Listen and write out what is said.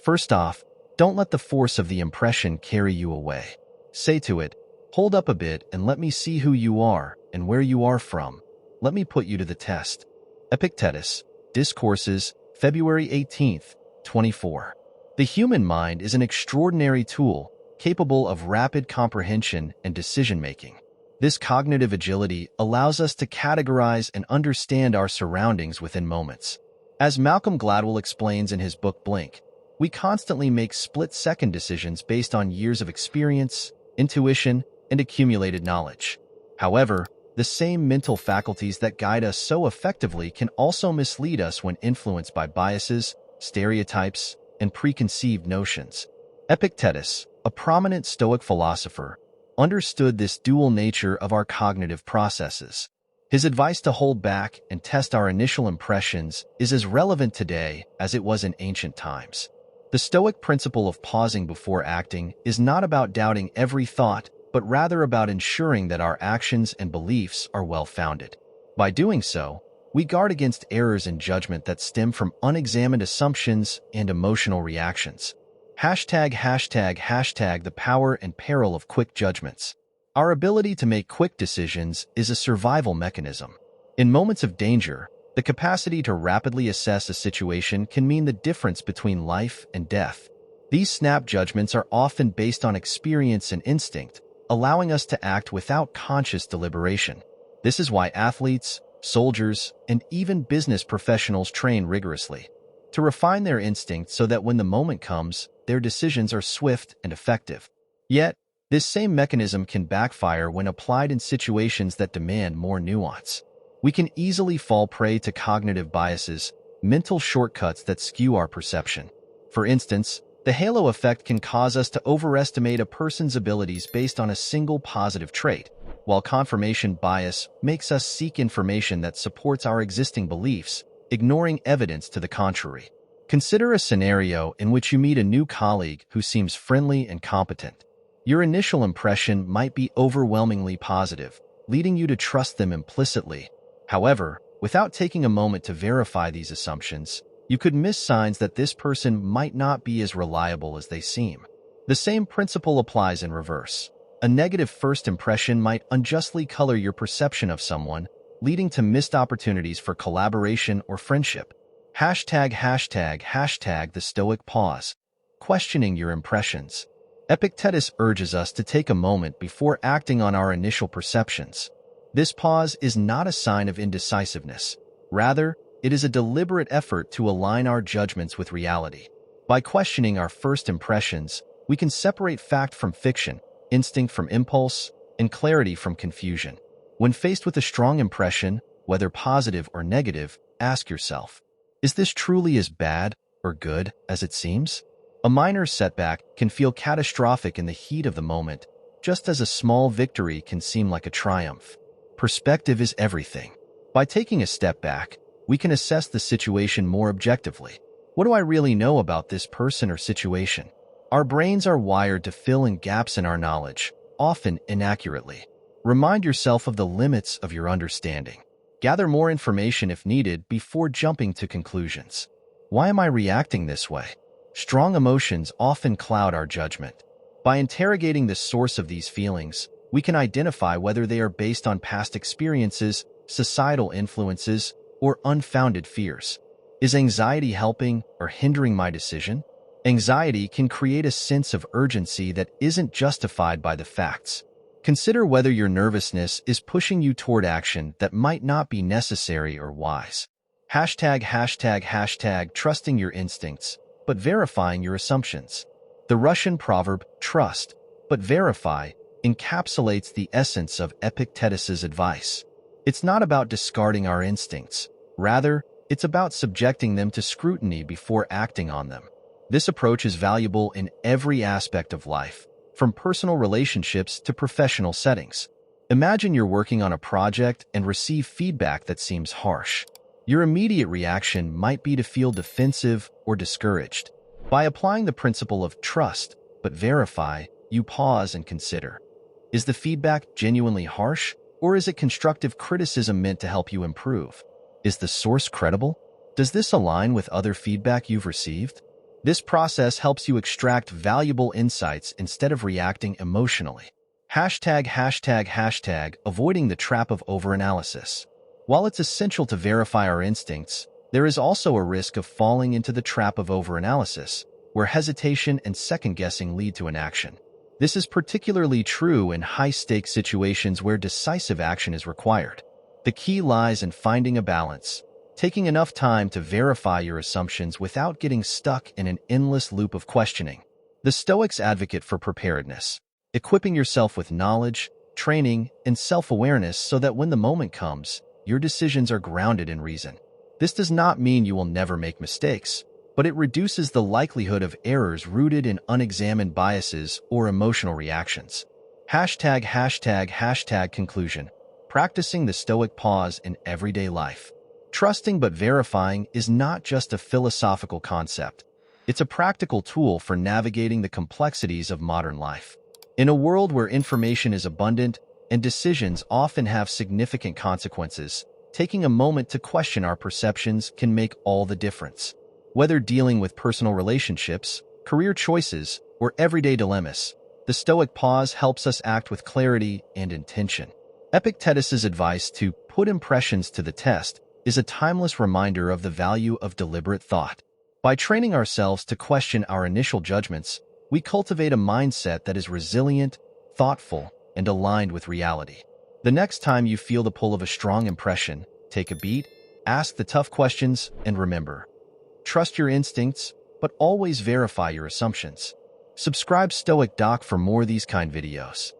First off, don't let the force of the impression carry you away. Say to it, "Hold up a bit and let me see who you are and where you are from. Let me put you to the test." Epictetus, Discourses, February 18th, 24. The human mind is an extraordinary tool, capable of rapid comprehension and decision-making. This cognitive agility allows us to categorize and understand our surroundings within moments. As Malcolm Gladwell explains in his book Blink, we constantly make split-second decisions based on years of experience, intuition, and accumulated knowledge. However, the same mental faculties that guide us so effectively can also mislead us when influenced by biases, stereotypes, and preconceived notions. Epictetus, a prominent Stoic philosopher, understood this dual nature of our cognitive processes. His advice to hold back and test our initial impressions is as relevant today as it was in ancient times. The Stoic principle of pausing before acting is not about doubting every thought, but rather about ensuring that our actions and beliefs are well-founded. By doing so, we guard against errors in judgment that stem from unexamined assumptions and emotional reactions. #The power and peril of quick judgments. Our ability to make quick decisions is a survival mechanism. In moments of danger, the capacity to rapidly assess a situation can mean the difference between life and death. These snap judgments are often based on experience and instinct, allowing us to act without conscious deliberation. This is why athletes, soldiers, and even business professionals train rigorously to refine their instincts so that when the moment comes, their decisions are swift and effective. Yet, this same mechanism can backfire when applied in situations that demand more nuance. We can easily fall prey to cognitive biases, mental shortcuts that skew our perception. For instance, the halo effect can cause us to overestimate a person's abilities based on a single positive trait, while confirmation bias makes us seek information that supports our existing beliefs, ignoring evidence to the contrary. Consider a scenario in which you meet a new colleague who seems friendly and competent. Your initial impression might be overwhelmingly positive, leading you to trust them implicitly. However, without taking a moment to verify these assumptions, you could miss signs that this person might not be as reliable as they seem. The same principle applies in reverse. A negative first impression might unjustly color your perception of someone, leading to missed opportunities for collaboration or friendship. The Stoic pause. Questioning your impressions. Epictetus urges us to take a moment before acting on our initial perceptions. This pause is not a sign of indecisiveness. Rather, it is a deliberate effort to align our judgments with reality. By questioning our first impressions, we can separate fact from fiction, instinct from impulse, and clarity from confusion. When faced with a strong impression, whether positive or negative, ask yourself, is this truly as bad or good as it seems? A minor setback can feel catastrophic in the heat of the moment, just as a small victory can seem like a triumph. Perspective is everything. By taking a step back, we can assess the situation more objectively. What do I really know about this person or situation? Our brains are wired to fill in gaps in our knowledge, often inaccurately. Remind yourself of the limits of your understanding. Gather more information if needed before jumping to conclusions. Why am I reacting this way? Strong emotions often cloud our judgment. By interrogating the source of these feelings, we can identify whether they are based on past experiences, societal influences, or unfounded fears. Is anxiety helping or hindering my decision? Anxiety can create a sense of urgency that isn't justified by the facts. Consider whether your nervousness is pushing you toward action that might not be necessary or wise. Trusting your instincts, but verifying your assumptions. The Russian proverb, trust, but verify, encapsulates the essence of Epictetus's advice. It's not about discarding our instincts. Rather, it's about subjecting them to scrutiny before acting on them. This approach is valuable in every aspect of life, from personal relationships to professional settings. Imagine you're working on a project and receive feedback that seems harsh. Your immediate reaction might be to feel defensive or discouraged. By applying the principle of trust, but verify, you pause and consider. Is the feedback genuinely harsh, or is it constructive criticism meant to help you improve? Is the source credible? Does this align with other feedback you've received? This process helps you extract valuable insights instead of reacting emotionally. Avoiding the trap of overanalysis. While it's essential to verify our instincts, there is also a risk of falling into the trap of overanalysis, where hesitation and second-guessing lead to inaction. This is particularly true in high-stakes situations where decisive action is required. The key lies in finding a balance, taking enough time to verify your assumptions without getting stuck in an endless loop of questioning. The Stoics advocate for preparedness, equipping yourself with knowledge, training, and self-awareness so that when the moment comes, your decisions are grounded in reason. This does not mean you will never make mistakes, but it reduces the likelihood of errors rooted in unexamined biases or emotional reactions. Conclusion. Practicing the Stoic pause in everyday life. Trusting but verifying is not just a philosophical concept. It's a practical tool for navigating the complexities of modern life. In a world where information is abundant and decisions often have significant consequences, taking a moment to question our perceptions can make all the difference. Whether dealing with personal relationships, career choices, or everyday dilemmas, the Stoic pause helps us act with clarity and intention. Epictetus's advice to put impressions to the test is a timeless reminder of the value of deliberate thought. By training ourselves to question our initial judgments, we cultivate a mindset that is resilient, thoughtful, and aligned with reality. The next time you feel the pull of a strong impression, take a beat, ask the tough questions, and remember, trust your instincts, but always verify your assumptions. Subscribe Stoic Doc for more of these kind videos.